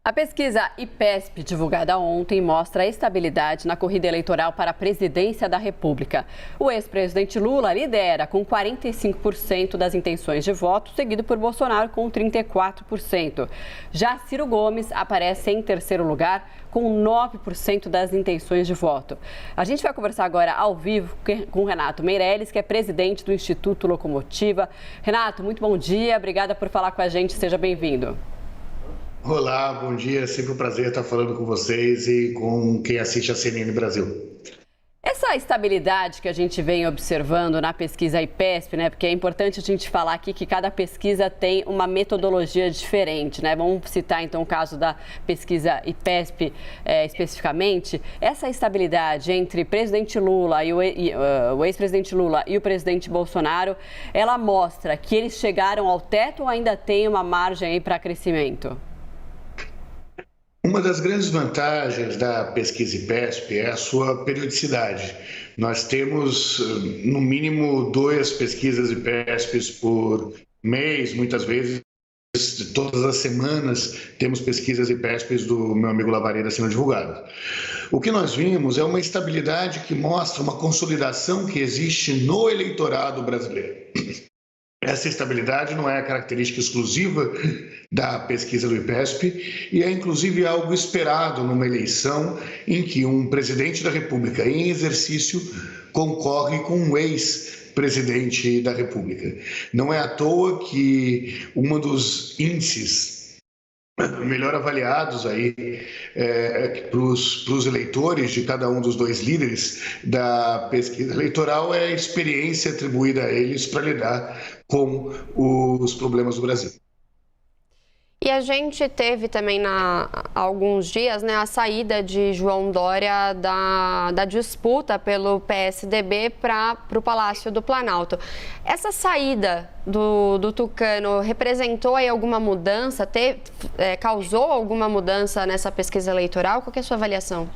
A pesquisa IPESP, divulgada ontem, mostra a estabilidade na corrida eleitoral para a presidência da República. O ex-presidente Lula lidera com 45% das intenções de voto, seguido por Bolsonaro com 34%. Já Ciro Gomes aparece em terceiro lugar com 9% das intenções de voto. A gente vai conversar agora ao vivo com o Renato Meirelles, que é presidente do Instituto Locomotiva. Renato, muito bom dia, obrigada por falar com a gente, seja bem-vindo. Olá, bom dia. É sempre um prazer estar falando com vocês e com quem assiste a CNN Brasil. Essa estabilidade que a gente vem observando na pesquisa IPESP, né? Porque é importante a gente falar aqui que cada pesquisa tem uma metodologia diferente, né? Vamos citar então o caso da pesquisa IPESP especificamente. Essa estabilidade entre presidente Lula e o ex-presidente Lula e o presidente Bolsonaro, ela mostra que eles chegaram ao teto ou ainda tem uma margem aí para crescimento? Uma das grandes vantagens da pesquisa IPESP é a sua periodicidade. Nós temos, no mínimo, 2 pesquisas IPESP por mês, muitas vezes, todas as semanas, temos pesquisas IPESP do meu amigo Lavareda sendo divulgadas. O que nós vimos é uma estabilidade que mostra uma consolidação que existe no eleitorado brasileiro. Essa estabilidade não é a característica exclusiva da pesquisa do IPESP e é inclusive algo esperado numa eleição em que um presidente da República em exercício concorre com um ex-presidente da República. Não é à toa que um dos índices melhor avaliados aí para os eleitores de cada um dos 2 líderes da pesquisa eleitoral é a experiência atribuída a eles para lidar com os problemas do Brasil. E a gente teve também há alguns dias, né, a saída de João Dória da disputa pelo PSDB para o Palácio do Planalto. Essa saída do Tucano representou aí alguma mudança, causou alguma mudança nessa pesquisa eleitoral? Qual que é a sua avaliação?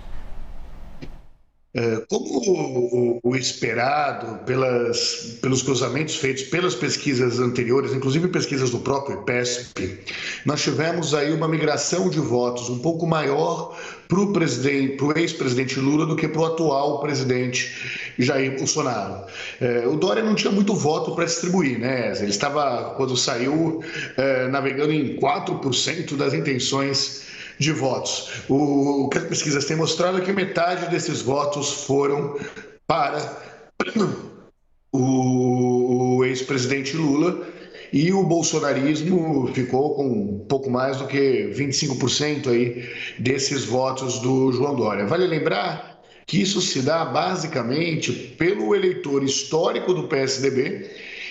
Como o esperado pelos cruzamentos feitos pelas pesquisas anteriores, inclusive pesquisas do próprio IPESP, nós tivemos aí uma migração de votos um pouco maior para o ex-presidente Lula do que para o atual presidente Jair Bolsonaro. O Dória não tinha muito voto para distribuir, né? Ele estava, quando saiu, navegando em 4% das intenções de votos. O que as pesquisas têm mostrado é que metade desses votos foram para o ex-presidente Lula e o bolsonarismo ficou com um pouco mais do que 25% aí desses votos do João Dória. Vale lembrar que isso se dá basicamente pelo eleitor histórico do PSDB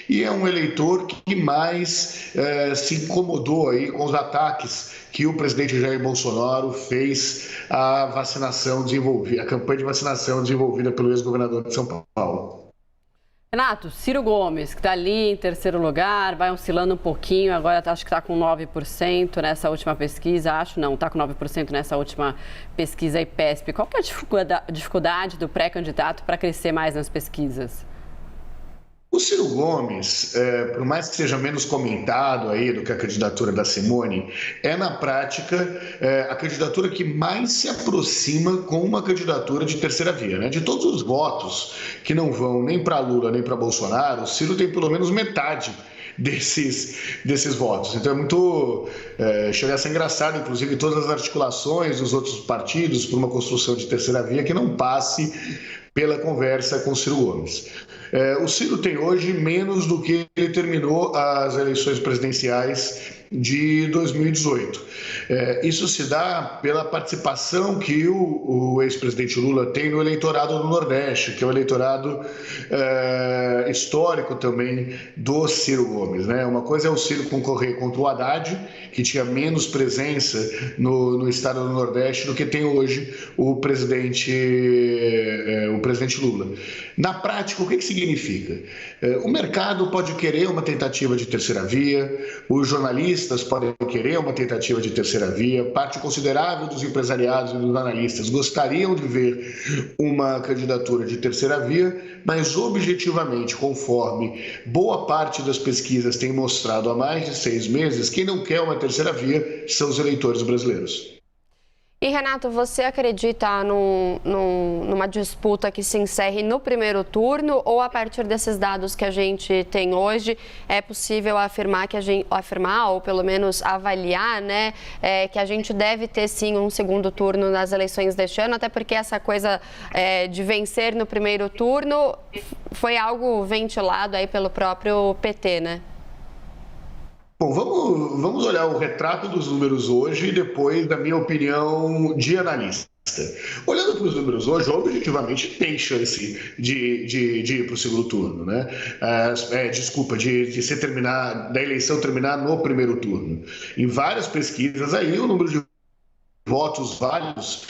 e é um eleitor que mais se incomodou aí com os ataques que o presidente Jair Bolsonaro fez à vacinação desenvolvida, a campanha de vacinação desenvolvida pelo ex-governador de São Paulo. Renato, Ciro Gomes, que está ali em terceiro lugar, vai oscilando um pouquinho, agora acho que está com 9% nessa última pesquisa, está com 9% nessa última pesquisa IPESP. Qual que é a dificuldade do pré-candidato para crescer mais nas pesquisas? O Ciro Gomes, por mais que seja menos comentado aí do que a candidatura da Simone, é na prática a candidatura que mais se aproxima com uma candidatura de terceira via, né? De todos os votos que não vão nem para Lula nem para Bolsonaro, o Ciro tem pelo menos metade desses votos. Então chega a ser engraçado, inclusive, todas as articulações dos outros partidos por uma construção de terceira via que não passe pela conversa com o Ciro Gomes. O Ciro tem hoje menos do que ele terminou as eleições presidenciais de 2018. Isso se dá pela participação que o ex-presidente Lula tem no eleitorado do Nordeste, que é o eleitorado histórico também do Ciro Gomes, né? Uma coisa é o Ciro concorrer contra o Haddad, que tinha menos presença no estado do Nordeste do que tem hoje o presidente Lula. Na prática, o que significa? O mercado pode querer uma tentativa de terceira via, os jornalistas analistas podem querer uma tentativa de terceira via, parte considerável dos empresariados e dos analistas gostariam de ver uma candidatura de terceira via, mas objetivamente, conforme boa parte das pesquisas tem mostrado há mais de 6 meses, quem não quer uma terceira via são os eleitores brasileiros. E, Renato, você acredita numa disputa que se encerre no primeiro turno, ou a partir desses dados que a gente tem hoje é possível afirmar ou pelo menos avaliar, né, que a gente deve ter sim um segundo turno nas eleições deste ano, até porque essa coisa de vencer no primeiro turno foi algo ventilado aí pelo próprio PT, né? Bom, vamos olhar o retrato dos números hoje e depois da minha opinião de analista. Olhando para os números hoje, objetivamente tem chance de ir para o segundo turno, né? Da eleição terminar no primeiro turno. Em várias pesquisas aí, o número de votos válidos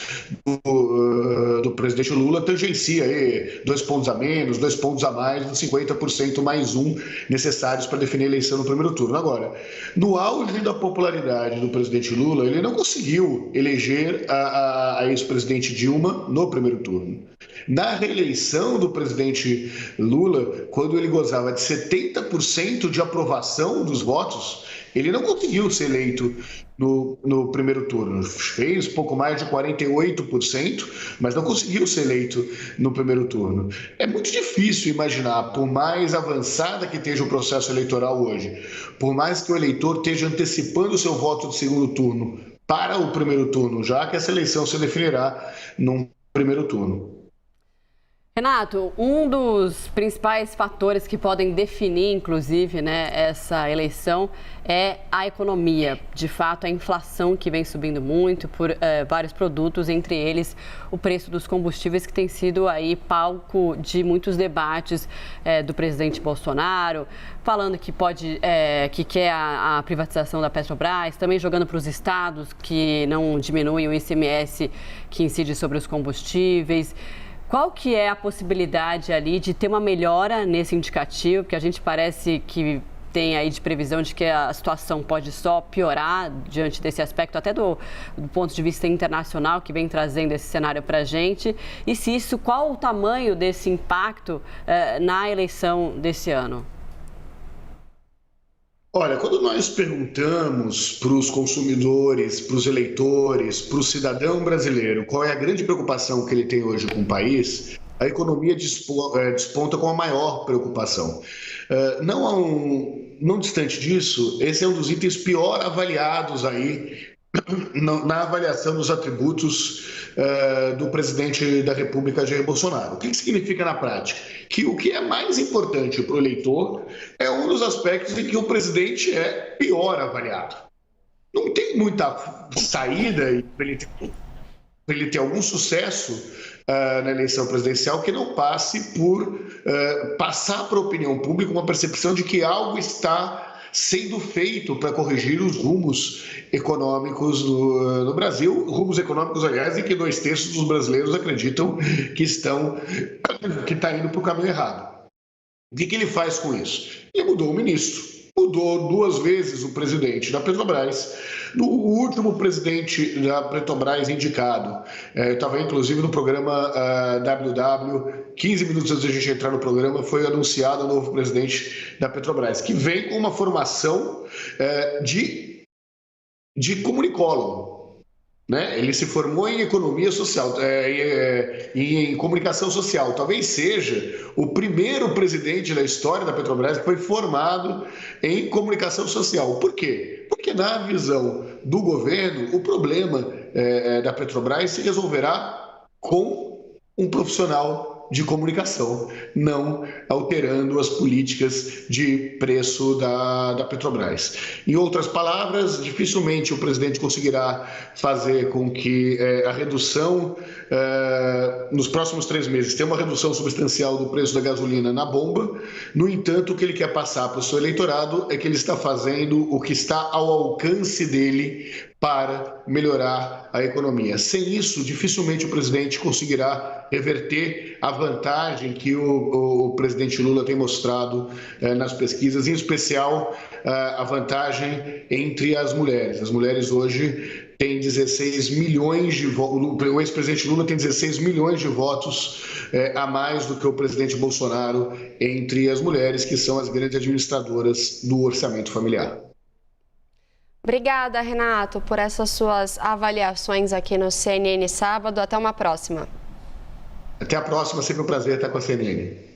do presidente Lula tangencia aí 2 pontos a menos, 2 pontos a mais dos 50% mais 1 necessários para definir a eleição no primeiro turno. Agora, no auge da popularidade do presidente Lula, ele não conseguiu eleger a ex-presidente Dilma no primeiro turno. Na reeleição do presidente Lula, quando ele gozava de 70% de aprovação dos votos, ele não conseguiu ser eleito no primeiro turno. Fez pouco mais de 48%, mas não conseguiu ser eleito no primeiro turno. É muito difícil imaginar, por mais avançada que esteja o processo eleitoral hoje, por mais que o eleitor esteja antecipando o seu voto de segundo turno para o primeiro turno, já que essa eleição se definirá num primeiro turno. Renato, um dos principais fatores que podem definir, inclusive, né, essa eleição é a economia. De fato, a inflação que vem subindo muito por vários produtos, entre eles o preço dos combustíveis, que tem sido aí palco de muitos debates do presidente Bolsonaro, falando que quer a privatização da Petrobras, também jogando para os estados que não diminuem o ICMS que incide sobre os combustíveis. Qual que é a possibilidade ali de ter uma melhora nesse indicativo, porque a gente parece que tem aí de previsão de que a situação pode só piorar diante desse aspecto, até do ponto de vista internacional, que vem trazendo esse cenário para a gente, e se isso, qual o tamanho desse impacto na eleição desse ano? Olha, quando nós perguntamos para os consumidores, para os eleitores, para o cidadão brasileiro qual é a grande preocupação que ele tem hoje com o país, a economia desponta com a maior preocupação. Não distante disso, esse é um dos itens pior avaliados aí na avaliação dos atributos do presidente da República, Jair Bolsonaro. O que significa na prática? Que o que é mais importante para o eleitor é um dos aspectos em que o presidente é pior avaliado. Não tem muita saída para ele ter algum sucesso na eleição presidencial que não passe por passar para a opinião pública uma percepção de que algo está sendo feito para corrigir os rumos econômicos no Brasil, rumos econômicos, aliás, em que 2/3 dos brasileiros acreditam que está indo para o caminho errado. O que ele faz com isso? Ele mudou o ministro. Mudou 2 vezes o presidente da Petrobras. O último presidente da Petrobras indicado, eu estava inclusive no programa WW, 15 minutos antes de a gente entrar no programa, foi anunciado o novo presidente da Petrobras, que vem com uma formação de comunicólogo. Né? Ele se formou em economia social, em comunicação social. Talvez seja o primeiro presidente da história da Petrobras que foi formado em comunicação social. Por quê? Porque na visão do governo, o problema da Petrobras se resolverá com um profissional de comunicação, não alterando as políticas de preço da Petrobras. Em outras palavras, dificilmente o presidente conseguirá fazer com que a redução, nos próximos 3 meses, tenha uma redução substancial do preço da gasolina na bomba. No entanto, o que ele quer passar para o seu eleitorado é que ele está fazendo o que está ao alcance dele para melhorar a economia. Sem isso, dificilmente o presidente conseguirá reverter a vantagem que o presidente Lula tem mostrado nas pesquisas, em especial a vantagem entre as mulheres. As mulheres hoje têm 16 milhões de votos, o ex-presidente Lula tem 16 milhões de votos a mais do que o presidente Bolsonaro entre as mulheres, que são as grandes administradoras do orçamento familiar. Obrigada, Renato, por essas suas avaliações aqui no CNN Sábado. Até uma próxima. Até a próxima, sempre um prazer estar com a CNN.